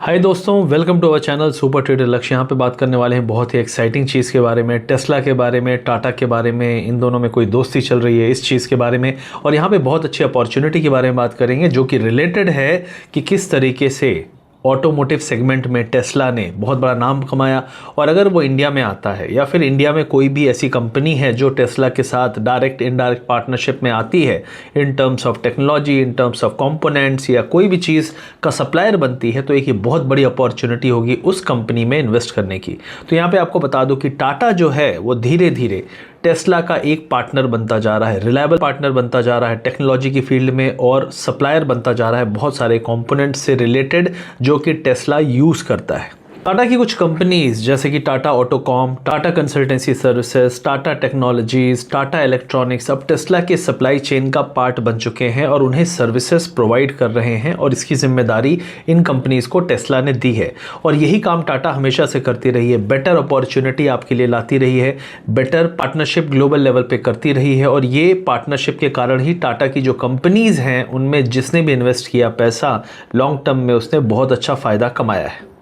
हाय दोस्तों, welcome to our channel super trader Lakshya. यहाँ पे बात करने वाले हैं बहुत ही एक्साइटिंग चीज़ के बारे में, टेस्ला के बारे में, टाटा के बारे में। इन दोनों में कोई दोस्ती चल रही है इस चीज़ के बारे में, और यहाँ पे बहुत अच्छी अपॉर्चुनिटी के बारे में बात करेंगे जो कि रिलेटेड है कि किस तरीके से ऑटोमोटिव सेगमेंट में टेस्ला ने बहुत बड़ा नाम कमाया। और अगर वो इंडिया में आता है या फिर इंडिया में कोई भी ऐसी कंपनी है जो टेस्ला के साथ डायरेक्ट इनडायरेक्ट पार्टनरशिप में आती है in terms of technology, in terms of components या कोई भी चीज़ का सप्लायर बनती है, तो एक ये बहुत बड़ी अपॉर्चुनिटी होगी उस कंपनी में इन्वेस्ट करने की। तो यहाँ पे आपको बता दूं कि टाटा जो है वो धीरे धीरे टेस्ला का एक पार्टनर बनता जा रहा है, रिलायबल पार्टनर बनता जा रहा है टेक्नोलॉजी की फील्ड में, और सप्लायर बनता जा रहा है बहुत सारे कंपोनेंट्स से रिलेटेड जो कि टेस्ला यूज़ करता है। टाटा की कुछ कंपनीज जैसे कि Tata AutoComp, Tata Consultancy Services, Tata Technologies, Tata Electronics अब टेस्ला के सप्लाई चेन का पार्ट बन चुके हैं और उन्हें सर्विसेज प्रोवाइड कर रहे हैं, और इसकी जिम्मेदारी इन कंपनीज को टेस्ला ने दी है। और यही काम टाटा हमेशा से करती रही है, बेटर अपॉर्चुनिटी आपके लिए लाती रही है, बेटर पार्टनरशिप ग्लोबल लेवल पे करती रही है। और ये पार्टनरशिप के कारण ही टाटा की जो कंपनीज हैं उनमें जिसने भी इन्वेस्ट किया पैसा लॉन्ग टर्म में उसने बहुत अच्छा फ़ायदा कमाया है।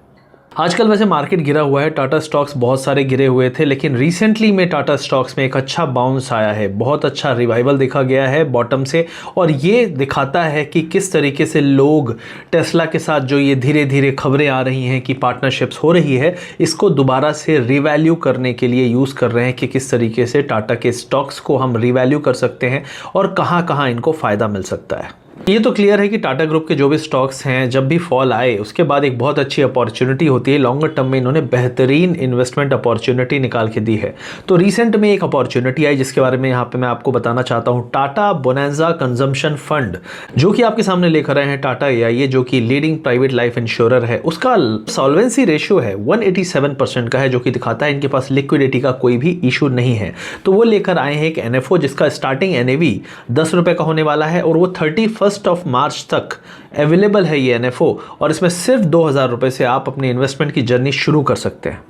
आजकल वैसे मार्केट गिरा हुआ है, टाटा स्टॉक्स बहुत सारे गिरे हुए थे, लेकिन रिसेंटली में टाटा स्टॉक्स में एक अच्छा बाउंस आया है, बहुत अच्छा रिवाइवल देखा गया है बॉटम से। और ये दिखाता है कि किस तरीके से लोग टेस्ला के साथ जो ये धीरे धीरे खबरें आ रही हैं कि पार्टनरशिप्स हो रही है, इसको दोबारा से रिवैल्यू करने के लिए यूज़ कर रहे हैं कि किस तरीके से टाटा के स्टॉक्स को हम रिवैल्यू कर सकते हैं और कहाँ कहाँ इनको फ़ायदा मिल सकता है। ये तो क्लियर है कि टाटा ग्रुप के जो भी स्टॉक्स हैं जब भी फॉल आए उसके बाद एक बहुत अच्छी अपॉर्चुनिटी होती है, लॉन्गर टर्म में इन्होंने बेहतरीन इन्वेस्टमेंट अपॉर्चुनिटी निकाल के दी है। तो रिसेंट में एक अपॉर्चुनिटी आई जिसके बारे में यहाँ पे मैं आपको बताना चाहता हूँ। टाटा बोनांजा कंजम्पशन फंड जो कि आपके सामने लेकर आए हैं टाटा AIA, जो कि लीडिंग प्राइवेट लाइफ इंश्योरर है, उसका सॉल्वेंसी रेशियो है 187% का है, जो कि दिखाता है इनके पास लिक्विडिटी का कोई भी इशू नहीं है। तो वो लेकर आए हैं एक NFO जिसका स्टार्टिंग NAV 10 रुपये का होने वाला है, और वो 31 मार्च तक अवेलेबल है ये NFO, और इसमें सिर्फ 2000 रुपए से आप अपनी इन्वेस्टमेंट की जर्नी शुरू कर सकते हैं।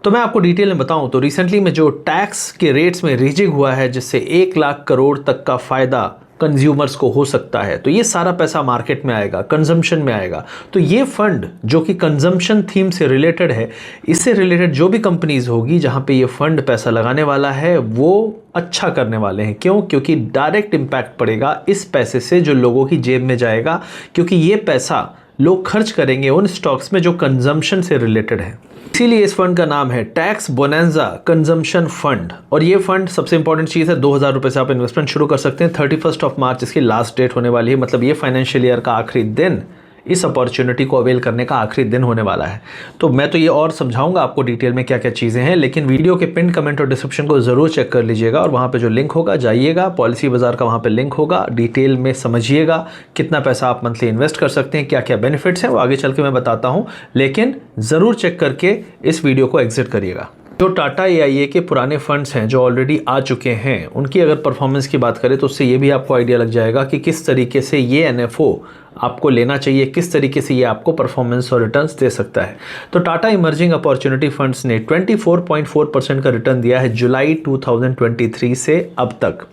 तो मैं आपको डिटेल में बताऊं तो रिसेंटली में जो टैक्स के रेट्स में रीजिंग हुआ है जिससे 1 लाख करोड़ तक का फायदा कंज्यूमर्स को हो सकता है, तो ये सारा पैसा मार्केट में आएगा, कंजम्पशन में आएगा। तो ये फंड जो कि कंजम्पशन थीम से रिलेटेड है, इससे रिलेटेड जो भी कंपनीज होगी जहां पे ये फंड पैसा लगाने वाला है वो अच्छा करने वाले हैं। क्यों? क्योंकि डायरेक्ट इम्पैक्ट पड़ेगा इस पैसे से जो लोगों की जेब में जाएगा, क्योंकि ये पैसा लोग खर्च करेंगे उन स्टॉक्स में जो कंजम्पशन से रिलेटेड है। इसीलिए इस फंड का नाम है टैक्स बोनांजा कंजम्पशन फंड। और ये फंड सबसे इंपॉर्टेंट चीज़ है, 2000 रुपये से आप इन्वेस्टमेंट शुरू कर सकते हैं। 31 मार्च इसकी लास्ट डेट होने वाली है, मतलब ये फाइनेंशियल ईयर का आखिरी दिन, इस अपॉर्चुनिटी को अवेल करने का आखिरी दिन होने वाला है। तो मैं तो ये और समझाऊंगा आपको डिटेल में क्या क्या चीज़ें हैं, लेकिन वीडियो के पिन कमेंट और डिस्क्रिप्शन को ज़रूर चेक कर लीजिएगा, और वहाँ पे जो लिंक होगा जाइएगा, पॉलिसी बाजार का वहाँ पे लिंक होगा, डिटेल में समझिएगा कितना पैसा आप मंथली इन्वेस्ट कर सकते हैं, क्या क्या बेनिफिट्स हैं वो आगे चल के मैं बताता हूँ, लेकिन ज़रूर चेक करके इस वीडियो को एग्जिट करिएगा। जो टाटा AIA के पुराने फंड्स हैं जो ऑलरेडी आ चुके हैं उनकी अगर परफॉर्मेंस की बात करें तो उससे ये भी आपको आइडिया लग जाएगा कि किस तरीके से ये NFO आपको लेना चाहिए, किस तरीके से ये आपको परफॉर्मेंस और रिटर्न्स दे सकता है। तो टाटा इमर्जिंग अपॉर्चुनिटी फंड्स ने 24.4% का रिटर्न दिया है जुलाई 2023 से अब तक।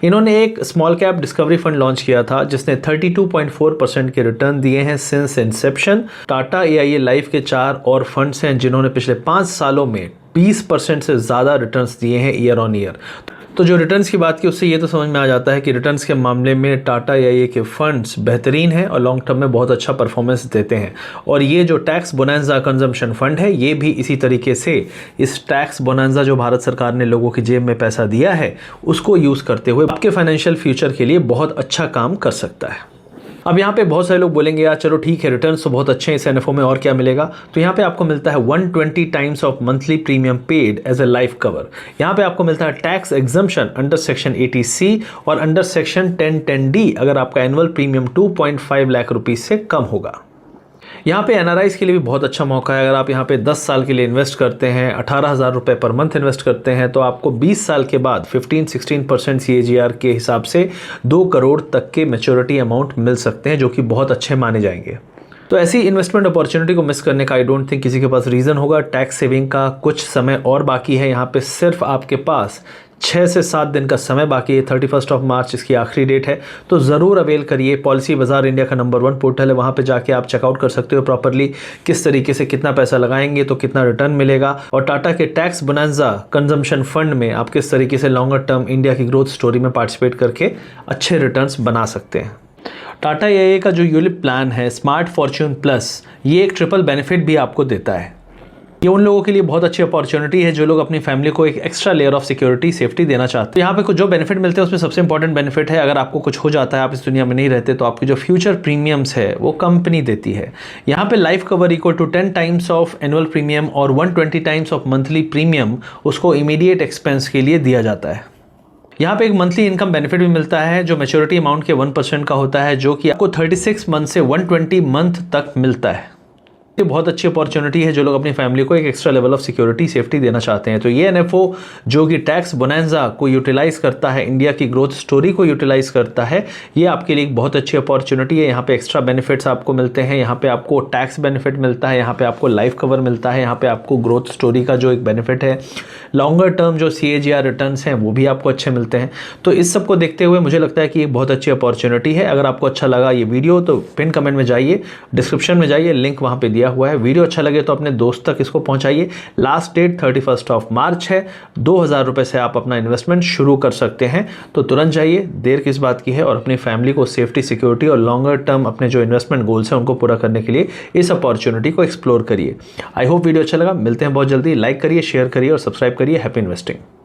इन्होंने एक small cap discovery fund launch किया था जिसने 32.4% के रिटर्न दिए हैं since Inception. Tata AIA life के 4 और फंड्स हैं जिन्होंने पिछले 5 सालों में 20% से ज़्यादा रिटर्न्स दिए हैं ईयर ऑन ईयर। तो जो रिटर्न्स की बात की उससे ये तो समझ में आ जाता है कि रिटर्न्स के मामले में टाटा AIA के फंड्स बेहतरीन हैं और लॉन्ग टर्म में बहुत अच्छा परफॉर्मेंस देते हैं। और ये जो टैक्स बोनांजा कंजम्पशन फंड है ये भी इसी तरीके से इस टैक्स बोनांजा जो भारत सरकार ने लोगों की जेब में पैसा दिया है उसको यूज़ करते हुए आपके फाइनेंशियल फ्यूचर के लिए बहुत अच्छा काम कर सकता है। अब यहाँ पे बहुत सारे लोग बोलेंगे यार चलो ठीक है रिटर्न्स तो बहुत अच्छे हैं इस NFO में, और क्या मिलेगा? तो यहाँ पे आपको मिलता है 120 times of monthly premium paid as a life cover. यहाँ पे आपको मिलता है tax exemption under section 80C और अंडर सेक्शन 1010D अगर आपका एनुअल प्रीमियम 2.5 लाख रुपीज़ से कम होगा। यहाँ पे NRIs के लिए भी बहुत अच्छा मौका है। अगर आप यहाँ पे 10 साल के लिए इन्वेस्ट करते हैं, 18,000 रुपये पर मंथ इन्वेस्ट करते हैं, तो आपको 20 साल के बाद 15-16% CAGR के हिसाब से 2 करोड़ तक के मैच्योरिटी अमाउंट मिल सकते हैं, जो कि बहुत अच्छे माने जाएंगे। तो ऐसी इन्वेस्टमेंट अपॉर्चुनिटी को मिस करने का आई डोंट थिंक किसी के पास रीज़न होगा। टैक्स सेविंग का कुछ समय और बाकी है। यहाँ पे सिर्फ आपके पास 6 से 7 दिन का समय बाकी है, 31 मार्च इसकी आखिरी डेट है। तो ज़रूर अवेल करिए। पॉलिसी बाजार इंडिया का नंबर 1 पोर्टल है, वहाँ पे जाके आप चेकआउट कर सकते हो प्रॉपरली किस तरीके से कितना पैसा लगाएंगे तो कितना रिटर्न मिलेगा, और टाटा के टैक्स बोनांजा कंजम्पशन फंड में आप किस तरीके से लॉन्गर टर्म इंडिया की ग्रोथ स्टोरी में पार्टिसिपेट करके अच्छे रिटर्न्स बना सकते हैं। टाटा एआईए का जो यूलिप प्लान है स्मार्ट फॉर्च्यून प्लस, ये एक ट्रिपल बेनिफिट भी आपको देता है। ये उन लोगों के लिए बहुत अच्छी अपॉर्चुनिटी है जो लोग अपनी फैमिली को एक extra layer of security safety देना चाहते हैं। यहाँ पे कुछ जो बेनिफिट मिलते हैं उसमें सबसे इंपॉर्टेंट बेनिफिट है, अगर आपको कुछ हो जाता है, आप इस दुनिया में नहीं रहते, तो आपकी जो फ्यूचर प्रीमियम्स है वो कंपनी देती है। यहाँ पे life cover equal to 10 times of annual premium और 120 टाइम्स ऑफ मंथली प्रीमियम उसको इमीडिएट एक्सपेंस के लिए दिया जाता है। यहाँ पे एक मंथली इनकम बेनिफिट भी मिलता है जो मैच्योरिटी अमाउंट के 1% का होता है, जो कि आपको 36 मंथ से 120 मंथ तक मिलता है। ये बहुत अच्छी अपॉर्चुनिटी है जो लोग अपनी फैमिली को एक extra level of security safety देना चाहते हैं। तो ये एनएफओ जो कि टैक्स बोनांजा को यूटिलाइज करता है, इंडिया की ग्रोथ स्टोरी को यूटिलाइज करता है, ये आपके लिए एक बहुत अच्छी अपॉर्चुनिटी है। यहाँ पे एक्स्ट्रा बेनिफिट्स आपको मिलते हैं, यहाँ पे आपको टैक्स बेनिफिट मिलता है, यहाँ पे आपको लाइफ कवर मिलता है, यहाँ पे आपको ग्रोथ स्टोरी का जो एक बेनिफिट है, लॉन्गर टर्म जो CAGR रिटर्न्स हैं वो भी आपको अच्छे मिलते हैं। तो इस सब को देखते हुए मुझे लगता है कि एक बहुत अच्छी अपॉर्चुनिटी है। अगर आपको अच्छा लगा ये वीडियो तो पिन कमेंट में जाइए, डिस्क्रिप्शन में जाइए, लिंक वहाँ पे दिया हुआ है। वीडियो अच्छा लगे तो अपने दोस्त तक इसको पहुँचाइए। लास्ट डेट 31 मार्च है। 2000 रुपये से आप अपना इन्वेस्टमेंट शुरू कर सकते हैं, तो तुरंत जाइए, देर किस बात की है, और अपनी फैमिली को सेफ्टी, सिक्योरिटी और लॉन्गर टर्म अपने जो इन्वेस्टमेंट गोल्स हैं उनको पूरा करने के लिए इस अपॉर्चुनिटी को एक्सप्लोर करिए। आई होप वीडियो अच्छा लगा। मिलते हैं बहुत जल्दी। लाइक करिए, शेयर करिए और सब्सक्राइब करिए। Happy investing.